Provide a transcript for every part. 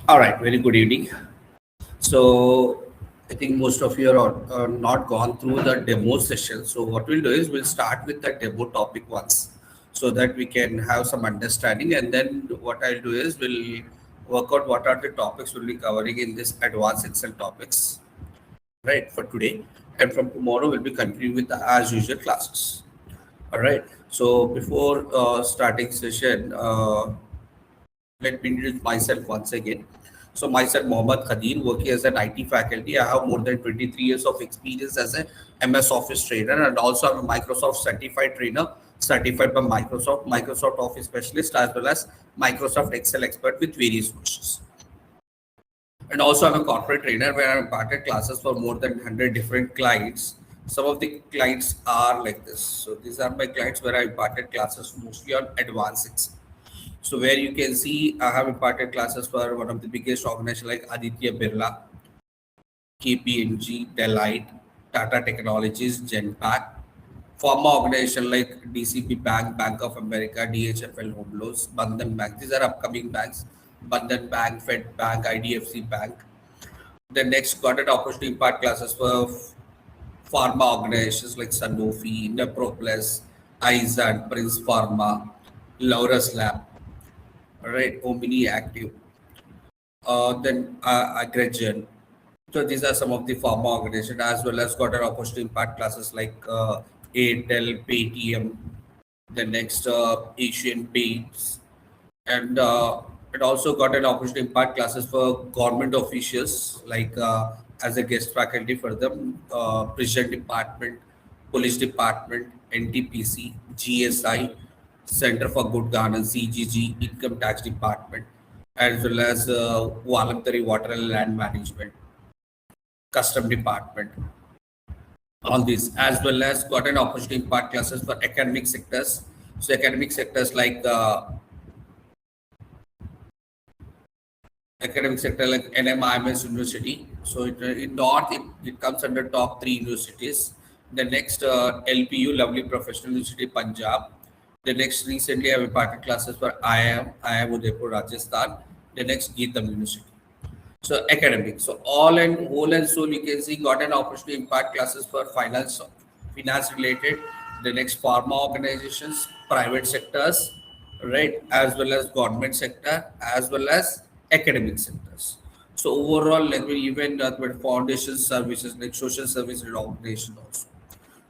All right, very good evening. So I think most of you are not gone through the demo session. So what we'll do is we'll start with the demo topic once so that we can have some understanding. And then what I'll do is we'll work out what are the topics we'll be covering in this advanced Excel topics, right, for today. And from tomorrow, we'll be continuing with the as usual classes. All right. So before starting session, let me introduce myself once again. So myself, Mohammad Khadir, working as an IT faculty. I have more than 23 years of experience as a MS Office trainer and also I'm a Microsoft certified trainer, certified by Microsoft, Microsoft Office specialist, as well as Microsoft Excel expert with various versions. And also I'm a corporate trainer where I've imparted classes for more than 100 different clients. Some of the clients are like this. So these are my clients where I imparted classes mostly on advanced Excel. So where you can see I have imparted classes for one of the biggest organizations like Aditya Birla, KPMG, Deloitte, Tata Technologies, Genpact, pharma organization like DCB Bank, Bank of America, DHFL Home Loans, Bandhan Bank. These are upcoming banks. Bandhan Bank, Fed Bank, IDFC Bank. The next got an opportunity to impart classes for pharma organizations like Sanofi, Neproplus, Izan, Prince Pharma, Laurus Lab, right, Omni Active, then Aggregan. So these are some of the pharma organizations as well as got an opportunity to impact classes like Airtel, Paytm, the next Asian Paints, and it also got an opportunity to impact classes for government officials like as a guest faculty for them, Prison Department, Police Department, NTPC, GSI, Center for Good Governance, CGG, Income Tax Department, as well as Voluntary Water and Land Management, Custom Department, all these, as well as got an opportunity to impart classes for academic sectors. So academic sectors like academic sector like NMIMS University. So in North, it comes under top 3 universities. The next LPU, Lovely Professional University, Punjab. The next recently I've imparted classes for IIM Udaipur, Rajasthan. The next Geetam University. So academic. So all and whole and soul you can see got an opportunity to impart classes for finance related. The next pharma organizations, private sectors, right, as well as government sector, as well as academic sectors. So overall, like we even with foundation services like social services organization also.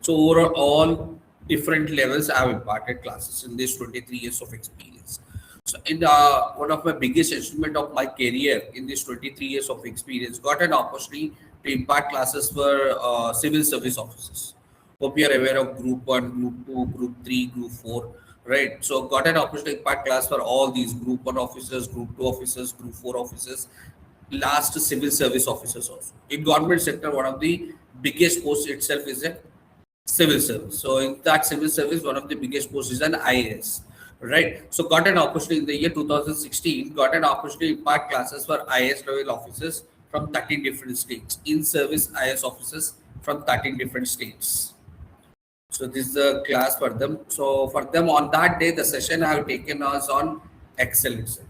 So overall, all different levels I have imparted classes in this 23 years of experience. So in one of my biggest achievement of my career in this 23 years of experience, got an opportunity to impart classes for civil service officers. Hope you are aware of Group 1, Group 2, Group 3, Group 4, right? So got an opportunity to impart class for all these Group 1 officers, Group 2 officers, Group 4 officers, last civil service officers also. In government sector, one of the biggest posts itself is a civil service. So in that civil service, one of the biggest posts is an IAS, right? So got an opportunity in the year 2016, got an opportunity to impart classes for IAS level officers from 13 different states, in service IAS officers from 13 different states. So this is the class for them. So for them on that day, the session I have taken was on Excel itself.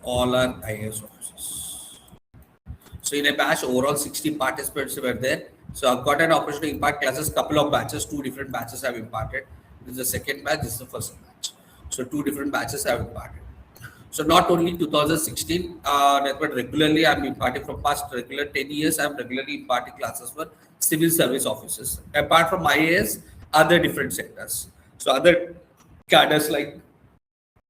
All are IAS officers. So in a batch, overall 60 participants were there. So I've got an opportunity to impart classes, couple of batches, 2 different batches I've imparted. This is the second batch, this is the first batch. So 2 different batches I've imparted. So not only 2016, but regularly I'm imparting from past regular 10 years, I'm regularly imparting classes for civil service officers. Apart from IAS, other different sectors. So other cadres like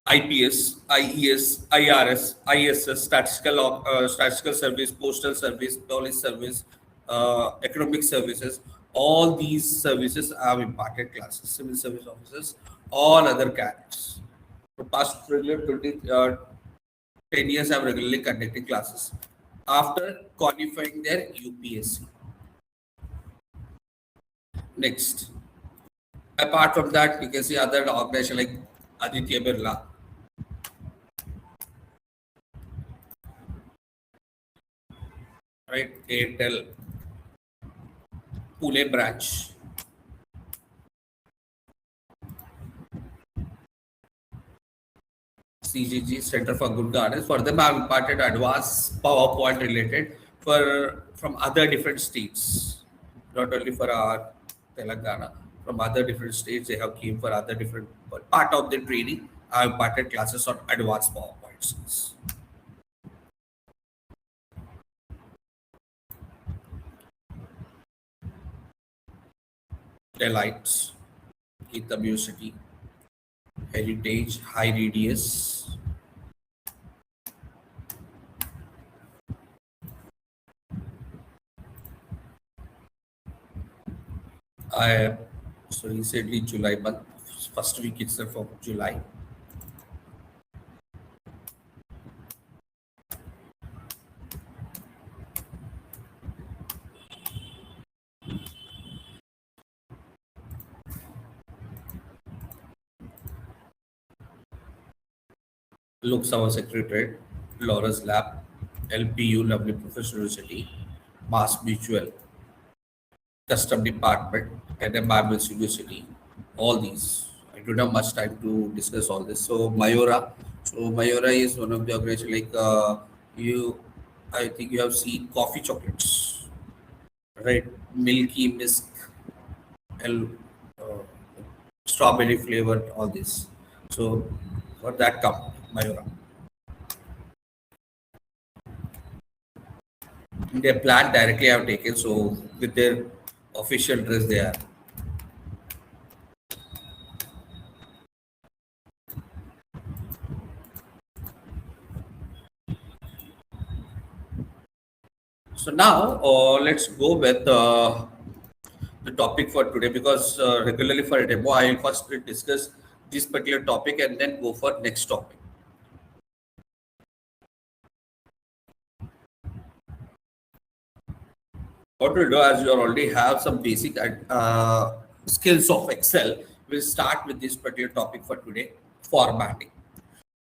IPS, IES, IRS, ISS, statistical service, postal service, police service, economic services. All these services have imparted classes, civil service officers, all other cadets. For past regular 10 years, I'm regularly conducting classes after qualifying their UPSC. Next, apart from that, you can see other organizations like Aditya Birla, right? Airtel, Pune branch, CGG, Center for Good Governance. For them, I've imparted advanced PowerPoint related for from other different states, not only for our Telangana, from other different states. They have came for other different part of the training. I've imparted classes on advanced PowerPoint skills. Delights, Geetham University, Heritage, High Radius. I so recently July month, first week itself of July. Lok Sabha Secretariat, Laura's Lab, LPU, Lovely Professional University, Mass Mutual, Custom Department, and Environment University. All these. I don't have much time to discuss all this. So Mayura. So Mayura is one of the organizations like you. I think you have seen coffee chocolates, right? Milky Mist, L, uh, strawberry flavored, all this. So for that come Mayura. Their plant directly I have taken, so with their official dress they are. So now let's go with the topic for today because regularly for a demo I will first discuss this particular topic and then go for next topic. What we'll do as you already have some basic skills of Excel, we'll start with this particular topic for today, formatting.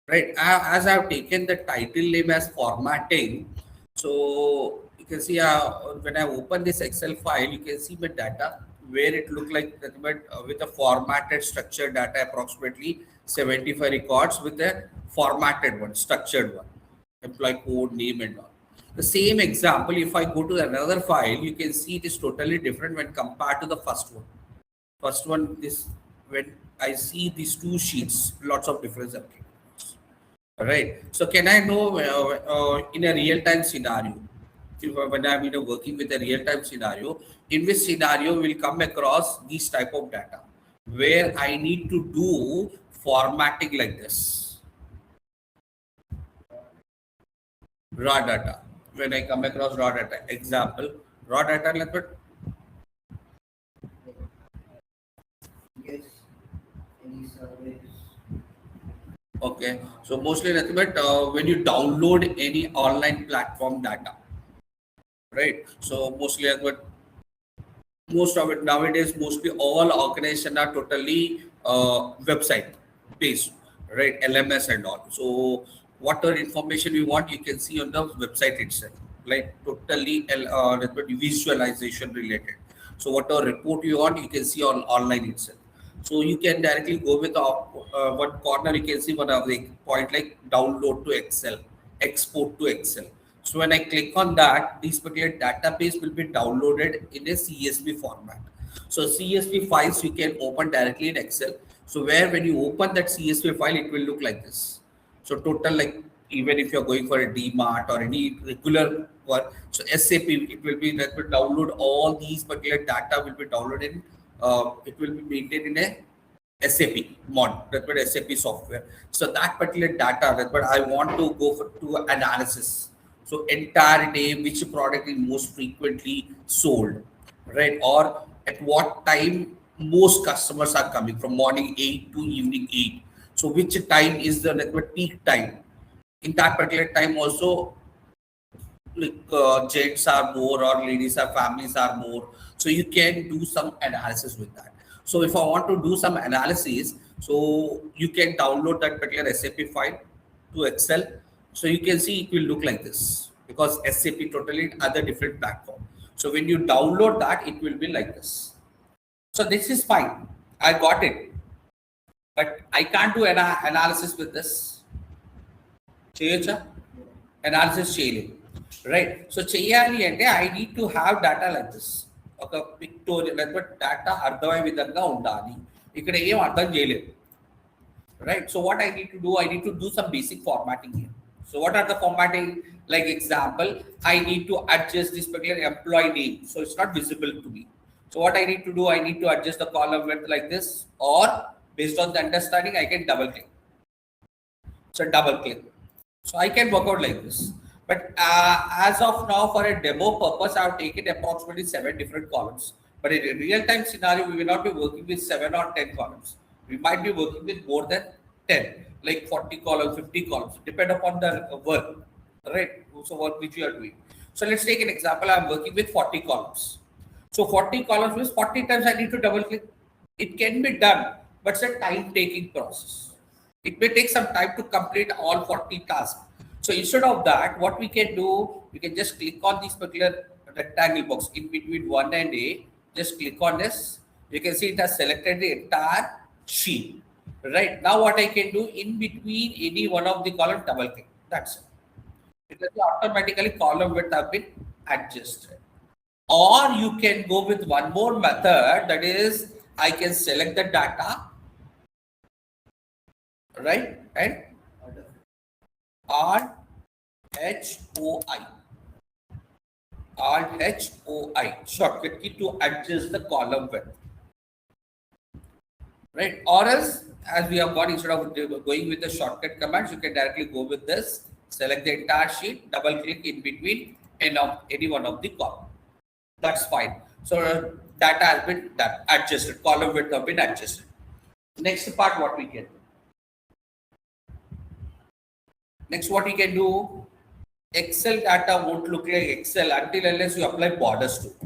Right, as I've taken the title name as formatting, so you can see when I open this Excel file, you can see my data where it looked like that, but with a formatted structured data, approximately 75 records with a formatted one, structured one, employee code, name and all. The same example, if I go to another file, you can see it is totally different when compared to the first one. First one, this when I see these two sheets, lots of difference appear. Right. So can I know in a real-time scenario, when I'm working with a real-time scenario, in which scenario will come across these type of data where I need to do formatting like this. Raw data. When I come across raw data, example, raw data like what? Yes. Okay, so mostly nothing but when you download any online platform data, right? So mostly what most of it nowadays, mostly all organizations are totally website based, right? LMS and all. So whatever information you want, you can see on the website itself, like totally visualization related. So whatever report you want, you can see on online itself. So you can directly go with one corner. You can see one of the point like download to Excel, export to Excel. So when I click on that, this particular database will be downloaded in a CSV format. So CSV files you can open directly in Excel. So where when you open that CSV file, it will look like this. So total like even if you're going for a DMart or any regular work, so SAP it will be that will download all these particular data will be downloaded. It will be maintained in a SAP mod, that's what SAP software. So that particular data, that's what I want to go for to analysis. So entire day, which product is most frequently sold, right? Or at what time most customers are coming from morning 8 to evening 8. So which time is the like, peak time? In that particular time also, like gents are more or ladies are families are more. So you can do some analysis with that. So if I want to do some analysis, so you can download that particular SAP file to Excel. So you can see it will look like this because SAP totally other different platform. So when you download that, it will be like this. So this is fine. I got it, but I can't do an analysis with this. చేయొచ్చా? Analysis చేయలేదు, right? So చేయాలి అంటే I need to have data like this, ఒక pictorial లేకపోతే data అర్థమయ్యే విధంగా ఉండాలి. ఇక్కడ ఏం అర్థం చేయలేదు, right? So what I need to do, I need to do some basic formatting here. So what are the formatting? Like example, I need to adjust this particular employee name, so it's not visible to me. So what I need to do, I need to adjust the column width like this, or based on the understanding, I can double click. So double click. So I can work out like this. But as of now, for a demo purpose, I have taken approximately 7 different columns. But in a real-time scenario, we will not be working with 7 or 10 columns. We might be working with more than 10, like 40 columns, 50 columns, depend upon the work, right? So work which you are doing. So let's take an example. I'm working with 40 columns. So 40 columns means 40 times I need to double click. It can be done, but it's a time-taking process. It may take some time to complete all 40 tasks. So instead of that, what we can do, we can just click on this particular rectangle box in between 1 and A. Just click on this. You can see it has selected the entire sheet. Right now, what I can do, in between any one of the column, double click. That's it. It will automatically column width have been adjusted. Or you can go with one more method, that is, I can select the data, right? And Alt HOI. Alt HOI shortcut key to adjust the column width. Right? Or else, as we have got, instead of going with the shortcut commands, you can directly go with this, select the entire sheet, double click in between any one of the column. That's fine. So data has been done, adjusted, column width have been adjusted. Next part, what we can do. Next, what we can do, Excel data won't look like Excel until unless you apply borders to it.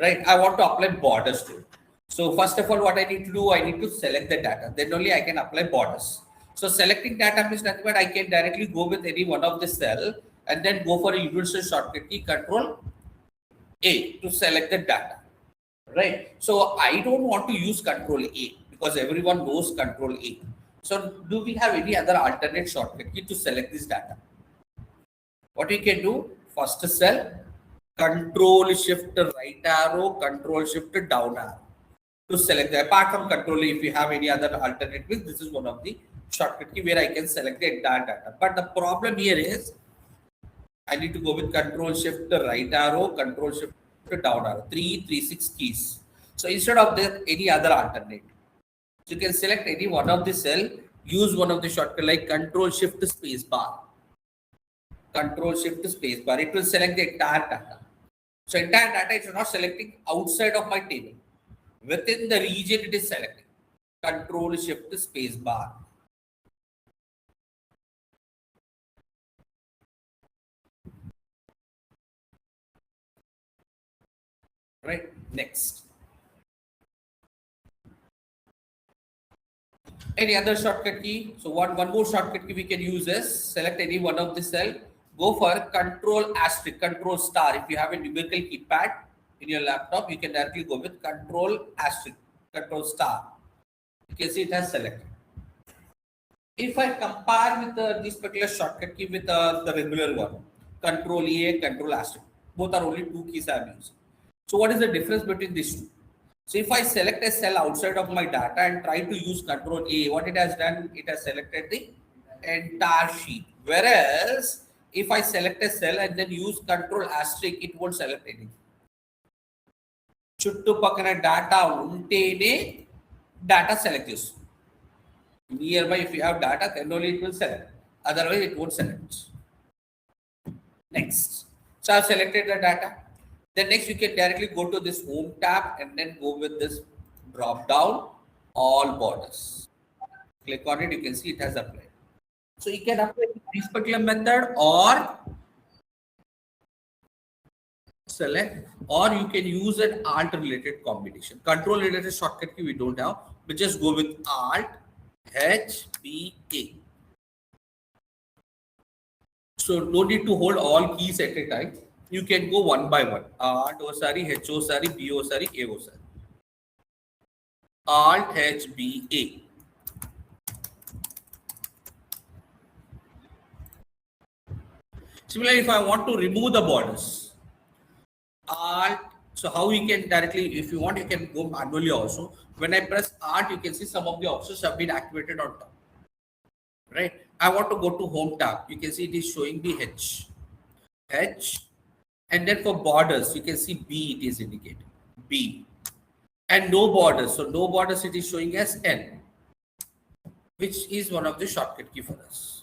Right? I want to apply borders to it. So first of all, what I need to do, I need to select the data. Then only I can apply borders. So selecting data means nothing but I can directly go with any one of the cell and then go for a universal shortcut key, Control A, to select the data. Right? So I don't want to use Control A because everyone knows Control A. So do we have any other alternate shortcut key to select this data? What we can do, first cell, Control Shift right arrow, Control Shift down arrow to select the, apart from Control A, if you have any other alternate, this is one of the shortcut key where I can select the entire data. But the problem here is I need to go with Control Shift right arrow, Control Shift down arrow, 336 keys. So instead of this, any other alternate. So you can select any one of the cell, use one of the shortcut like Control Shift space bar. Control Shift space bar. It will select the entire data. So entire data is not selecting outside of my table. Within the region, it is selecting. Control Shift space bar. Right. Next. Any other shortcut key? So one more shortcut key we can use is select any one of the cell. Go for Control asterisk, Control star. If you have a numerical keypad in your laptop, you can directly go with Control asterisk, Control star. You can see it has selected. If I compare with this particular shortcut key with the regular one, Control A, Control asterisk, both are only 2 keys I am using. So what is the difference between these two? So if I select a cell outside of my data and try to use Control A, what it has done, it has selected the entire sheet. Whereas if I select a cell and then use Control asterisk, it won't select anything. చుట్టుపక్కన data ఉంటేనే data select చేస్తుంది. Nearby, if you have data, then only it will select. Otherwise, it won't select. Next. So I've selected the data. Then next, you can directly go to this Home tab and then go with this drop down, all borders. Click on it, you can see it has applied. So you can apply this particular method or select, or you can use an Alt related combination. Control related shortcut key we don't have, but just go with Alt HBA. So no need to hold all keys at a time. You can go one by one. Alt osari, H osari, B osari, A osari. Alt HBA. Similarly, if I want to remove the borders, Alt, so how you can directly, if you want, you can go manually also. When I press Alt, you can see some of the options have been activated on top, right? I want to go to Home tab. You can see it is showing the H, and then for borders, you can see B, it is indicated, B. And no borders, so no borders, it is showing as N, which is one of the shortcut key for us.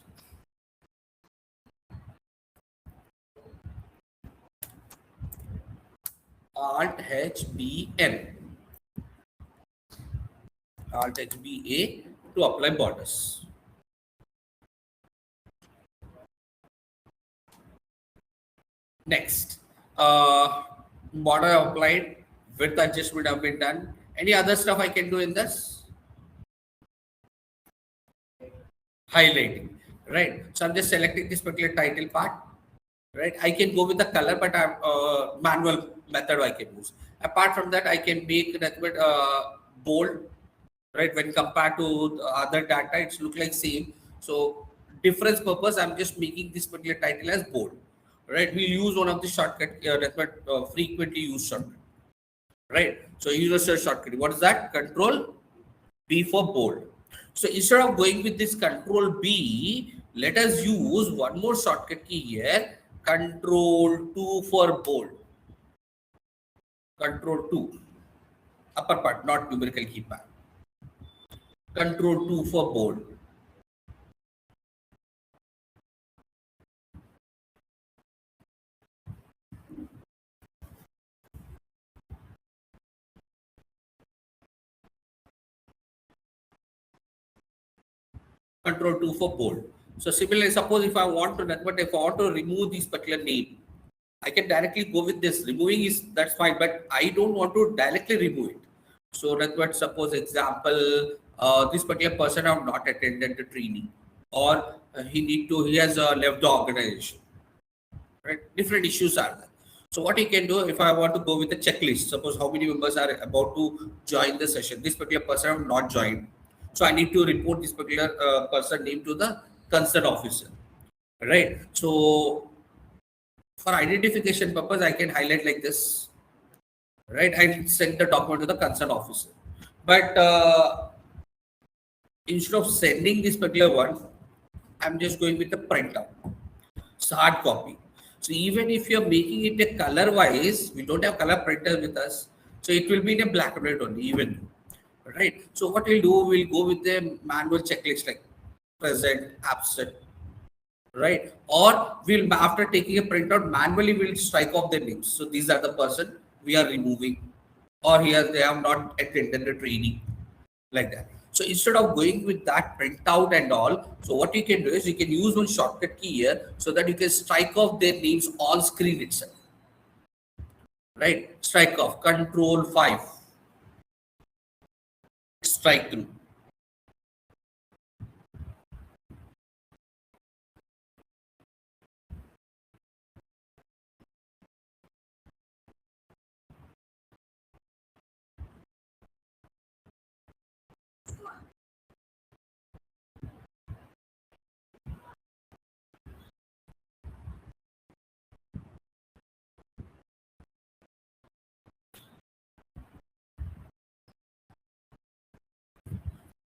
Alt H B N, Alt H B A to apply borders. Next, border applied, width adjustment have been done. Any other stuff I can do in this? Highlighting, right? So I'm just selecting this particular title part, right? I can go with the color, but I'm manual method I can use. Apart from that, I can make that with bold, right? When compared to the other data, it's look like same. So difference purpose, I'm just making this particular title as bold, right? We use one of the shortcut, frequently used shortcut, right? So use a shortcut. What is that? Control B for bold. So instead of going with this Control B, let us use one more shortcut key here. Control 2 for bold. Control 2. Upper part, not numerical keypad. Control 2 for bold. Control 2 for bold. So similarly, suppose if I want to, but if I want to remove this particular name, I can directly go with this. Removing is, that's fine, but I don't want to directly remove it. So that's what, suppose example, this particular person have not attended the training, or he has left the organization, right? Different issues are there. So what you can do, if I want to go with a checklist, suppose how many members are about to join the session, this particular person have not joined. So I need to report this particular person name to the concerned officer, right? So for identification purpose, I can highlight like this, right? I send the document to the concerned officer. But instead of sending this particular one, I'm just going with the printout. It's hard copy. So even if you're making it a color wise, we don't have color printer with us. So it will be in a black and white only, even. Right. So what we'll do, we'll go with the manual checklist like present, absent, right? Or we'll, after taking a printout, manually we'll strike off their names. So these are the person we are removing, or here they have not attended the training, like that. So instead of going with that printout and all, so what you can do is you can use one shortcut key here so that you can strike off their names on screen itself. Right? Strike off, Control 5. Strike through.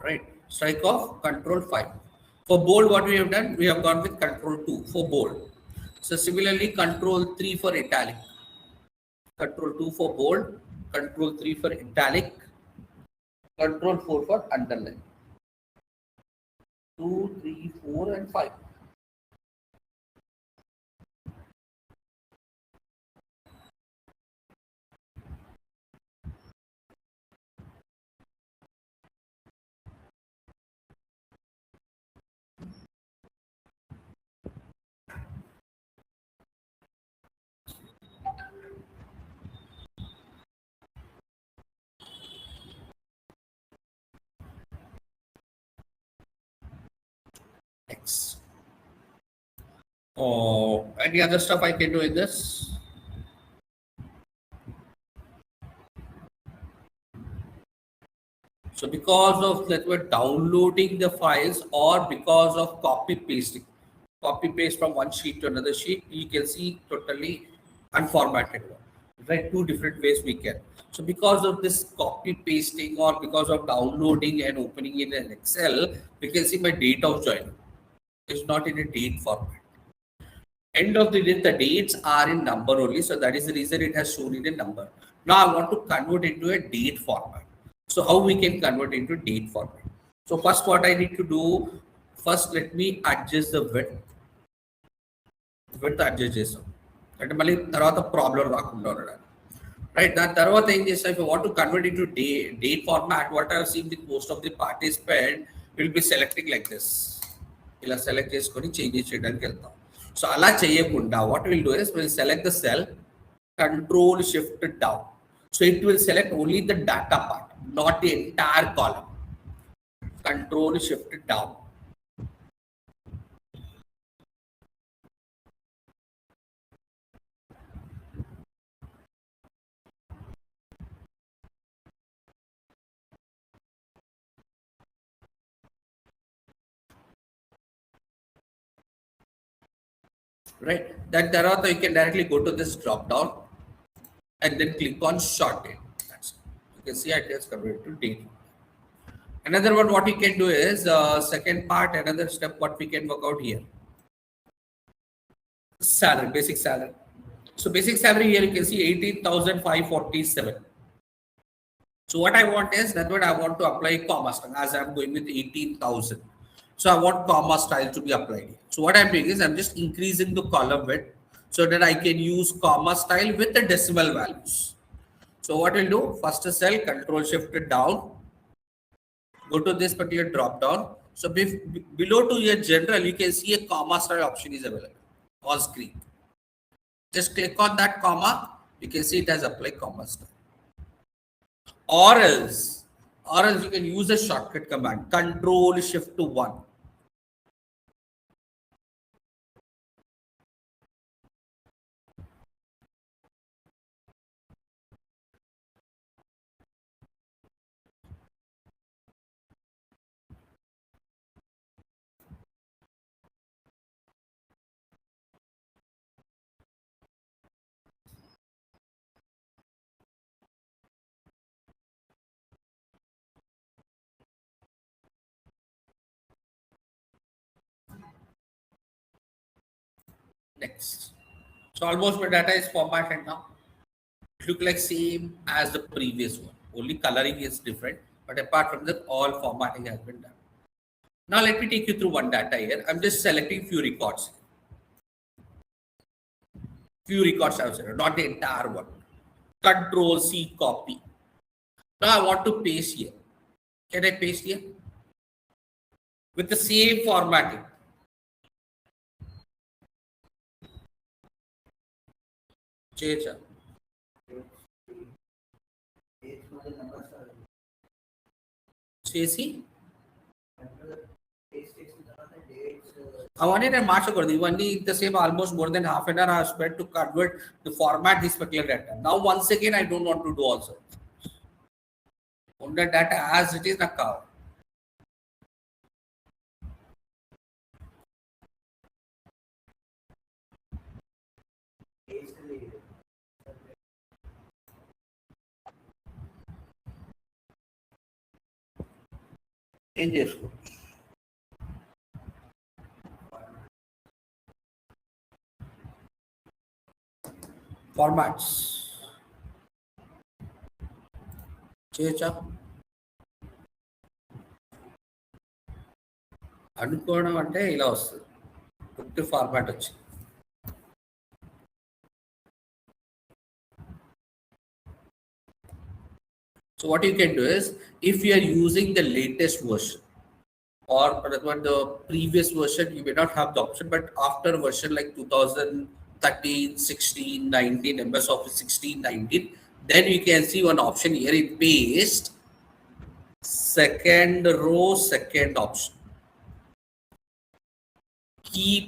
Right, strike off, Control 5. For bold, what we have done, we have gone with Control 2 for bold. So similarly, Control 3 for italic. Control 2 for bold, Control 3 for italic, Control 4 for underline. 2, 3, 4, and 5. X. Oh, any other stuff I can do in this? So because of that, we're downloading the files, or because of copy pasting. copy paste from one sheet to another sheet, you can see totally unformatted one. Right, two different ways we can. So because of this copy pasting or because of downloading and opening in an Excel, we can see my date of joining is not in a date format. End of the day, the dates are in number only, so that is the reason it has shown in a number. Now I want to convert into a date format. So how we can convert into date format? So first what I need to do, first let me adjust the width adjust చేసాం అంటే మళ్ళీ తర్వాత problem రాకుండా ఉండడానికి. Right, దాని తర్వాత ఏం చేస్తాం, if you want to convert into date format, what I have seen with most of the participant will be selecting like this. ఇలా సెలెక్ట్ చేసుకొని చేంజ్ చేయడానికి వెళ్తాం. సో అలా చేయకుండా what we'll do is we'll select the cell, control shift down. So it will select only the data part, not the entire column. Control shift down. Right, that thereafter you can directly go to this drop down and then click on short date. That's it. You can see it is converted to date. Another one what we can do is second part, another step what we can work out here, salary, basic salary. So basic salary here you can see 18,547. So what I want is that what I want to apply comma style, as I'm going with 18,000. So I want comma style to be applied here. So what I'm doing is I'm just increasing the column width so that I can use comma style with the decimal values. So what we'll do, first cell, control shift down, go to this particular drop down. So below to your general, you can see a comma style option is available on screen. Just click on that comma, you can see it has applied comma style. Or else you can use a shortcut command, control shift to 1. Next. So almost my data is formatted now. It look like same as the previous one. Only coloring is different, but apart from that, all formatting has been done. Now let me take you through one data here. I'm just selecting few records. Few records I have selected, not the entire one. Control C, copy. Now I want to paste here. Can I paste here? With the same formatting. Change. చేసి అవన్నీ నేను మార్చకూడదు, ఇవన్నీ ఇంతసేపు almost more than half an hour I spent to convert to format this particular data. Now once again I don't want to do also. On the data as it is నాకు కావాలి. ఏం చేసుకో ఫార్మాట్స్ చేయొచ్చా అనుకోవడం అంటే ఇలా వస్తుంది, పుట్టి ఫార్మాట్ వచ్చింది. So what you can do is, if you are using the latest version or the previous version, you may not have the option, but after version like 2013, 16, 19, MS Office 16, 19, then you can see one option here in paste, second row, second option. Keep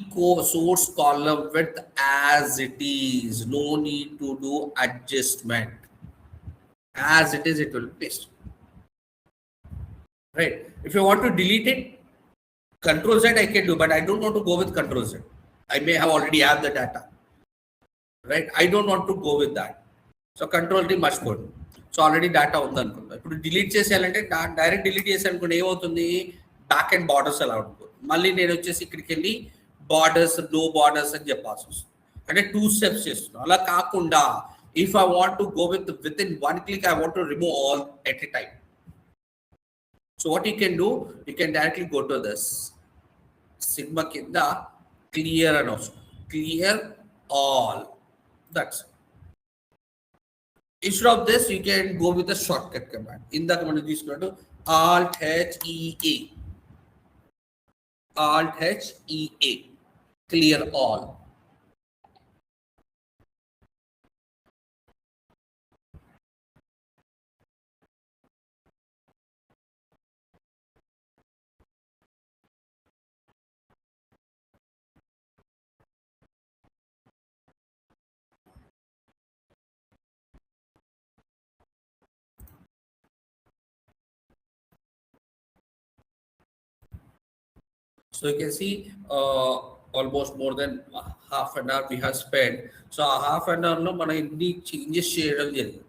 source column width as it is, no need to do adjustment. As it is, it will paste. Right. If you want to delete it, Control Z I can do, but I don't want to go with Control Z. I may have already have the data, right? I don't want to go with that. So Control D must go. So already data ఉందనుకుంటా. ఇప్పుడు delete చేసేయాలంటే direct delete చేసి అనుకుంటే ఏమవుతుంది, back and borders అలా ఉంటుంది. మళ్ళీ నేను వచ్చేసి ఇక్కడికి వెళ్ళి బార్డర్స్, నో బార్డర్స్ అని చెప్పాల్సి వస్తుంది. అంటే 2 steps చేస్తున్నాను. అలా కాకుండా if I want to go with in 1 click, I want to remove all at a time. So what you can do, you can directly go to this Sigma కింద clear and also clear all. That's it. Instead of this, you can go with a shortcut command. ఇందాక మనం తీసుకున్నట్టు Alt H E A, clear all. So you can see almost more than half an hour we have spent. So a half an hour లో మనం ఎన్ని changes చేయడం జరిగింది.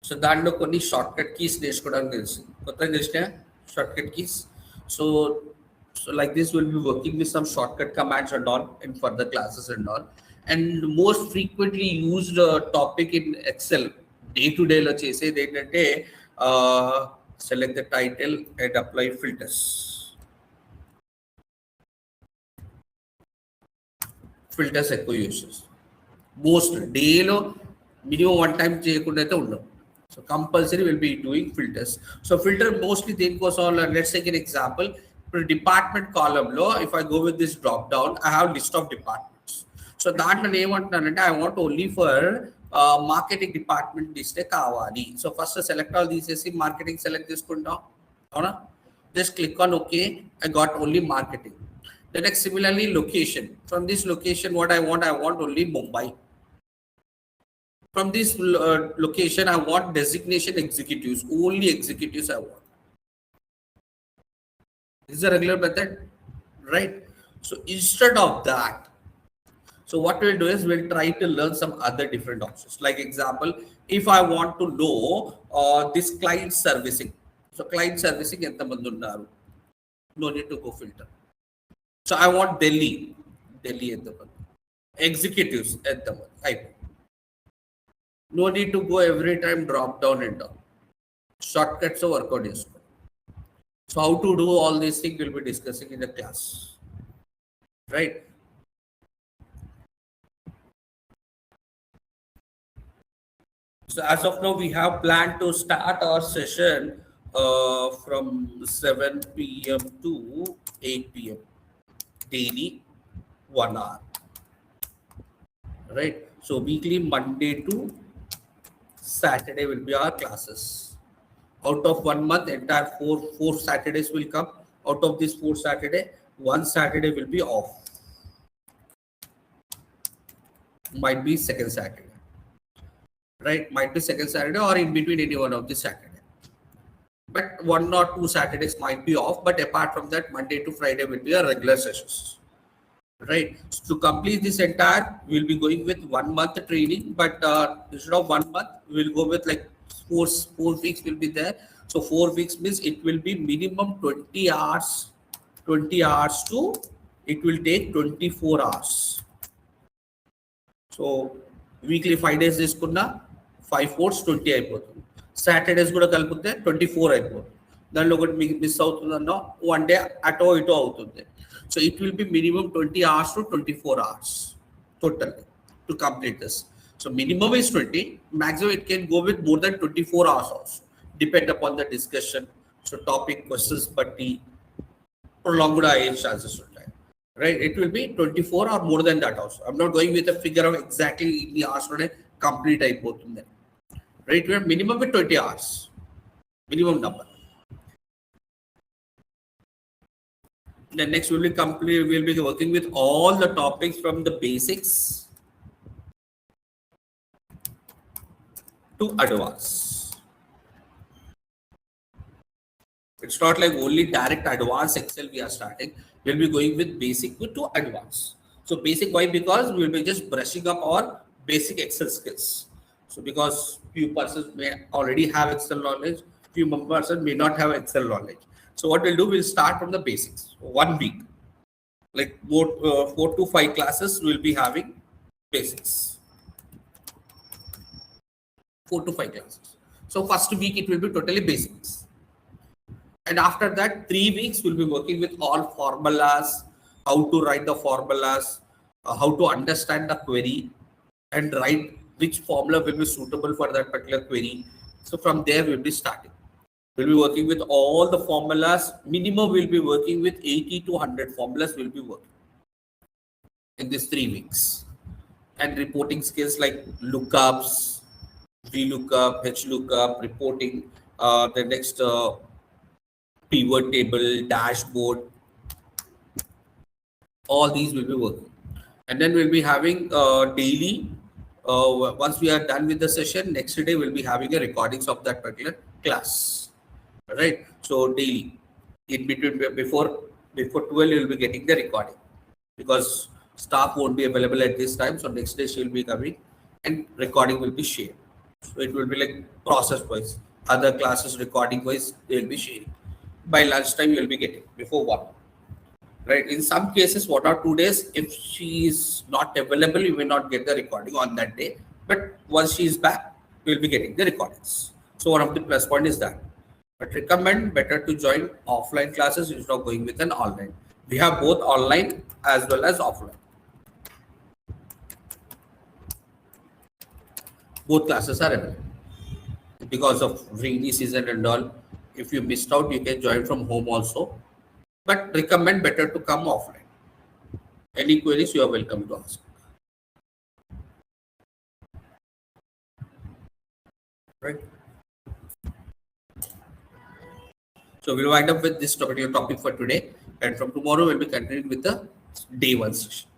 So దాంట్లో కొన్ని షార్ట్ కట్ కీస్ నేర్చుకోవడానికి తెలిసింది. కొత్తగా తెలిసిన short cut keys. So like this we'll be working with some shortcut commands and all in further classes and all. And most frequently used topic in Excel day to day లో చేసేది ఏంటంటే select the title and apply filters. Filters ఎక్కువ use చేస్తాం. Most డేలో minimum 1 time చేయకుండా అయితే ఉండవు. So compulsory will be doing filters. So filter mostly దేనికోసం, లెట్స్ టేక్ ఎన్ ఎగ్జాంపుల్. ఇప్పుడు డిపార్ట్మెంట్ కాలంలో if I go with this drop down, I have list of departments. So దాంట్లో ఏమంటున్నానంటే I want only for marketing department లిస్టే కావాలి. So first select all తీసేసి marketing select చేసుకుంటాం, అవునా? Just click on okay, I got only marketing. The next, similarly, location. From this location, what I want only Mumbai. From this location, I want designation executives, only executives I want. This is a regular method, right? So instead of that, so what we'll do is we'll try to learn some other different options. Like example, if I want to know this client servicing. So client servicing, enta mandi unnaru. No need to go filter. So I want Delhi at the moment. Executives at the moment. No need to go every time drop down and down. Shortcuts or work out. So how to do all these things we'll be discussing in the class, right? So as of now, we have planned to start our session from 7 p.m. to 8 p.m. daily, 1 hour, right? So weekly, Monday to Saturday will be our classes. Out of 1 month, entire four Saturdays will come. Out of this 4 Saturday, 1 Saturday will be off. Might be second Saturday, right? Might be second Saturday or in between any one of the Saturday. But 1 or 2 Saturdays might be off. But apart from that, Monday to Friday will be our regular sessions, right? So to complete this entire, we'll be going with 1 month training. But instead of 1 month, we'll go with like 4 weeks will be there. So 4 weeks means it will be minimum 20 hours. 20 hours to it will take 24 hours. So weekly 5 days తీసుకున్నా 5 4s 20 అయిపోతుంది. Saturdays కూడా కలిపితే 24 అయిపోతుంది. దానిలో ఒకటి మీకు miss అవుతుందన్నో 1 day అటో ఇటో అవుతుంది. So it will be minimum 20 hours to 24 hours total to complete this. So minimum is 20, maximum it can go with more than 24 hours also, depend upon the discussion. So topic, questions, batti prolonged IELTS chances ఉంటాయి, right? It will be 24 or more than that also. I'm not going with a figure of exactly the hours లోనే complete అయిపోతుంది, right? We have minimum with 20 hours, minimum number. Then next we'll be working with all the topics from the basics to advanced. It's not like only direct advanced Excel we are starting. we'll be going with basic to advanced. So basic, why? Because we'll be just brushing up our basic Excel skills. So because few persons may already have Excel knowledge, few persons may not have Excel knowledge. So what we'll do, we'll start from the basics. 1 week, like 4 to 5 classes, we'll be having basics. 4 to 5 classes. So first week it will be totally basics. And after that, 3 weeks we'll be working with all formulas, how to write the formulas, how to understand the query, and write which formula will be suitable for that particular query. So from there we'll be starting. We'll be working with all the formulas. Minimum we'll be working with 80 to 100 formulas will be working in these 3 weeks. And reporting skills like lookups, VLOOKUP, HLOOKUP, reporting, the next pivot table, dashboard, all these will be working. And then we'll be having daily, once we are done with the session, next day we'll be having a recordings of that particular class. All right. So daily, in between, before 12, you'll be getting the recording, because staff won't be available at this time. So next day she'll be coming and recording will be shared. So it will be like process wise. Other classes recording wise, they'll be sharing. By lunchtime, you'll be getting before 1. Right. In some cases, 1 or 2 days, if she is not available, you may not get the recording on that day. But once she is back, you'll be getting the recordings. So one of the plus point is that. But recommend better to join offline classes instead of going with an online. We have both online as well as offline. Both classes are available. Because of rainy season and all, if you missed out, you can join from home also. But recommend better to come offline. Any queries, you are welcome to ask. Right. So we'll wind up with this particular topic for today. And from tomorrow, we'll be continuing with the day 1 session.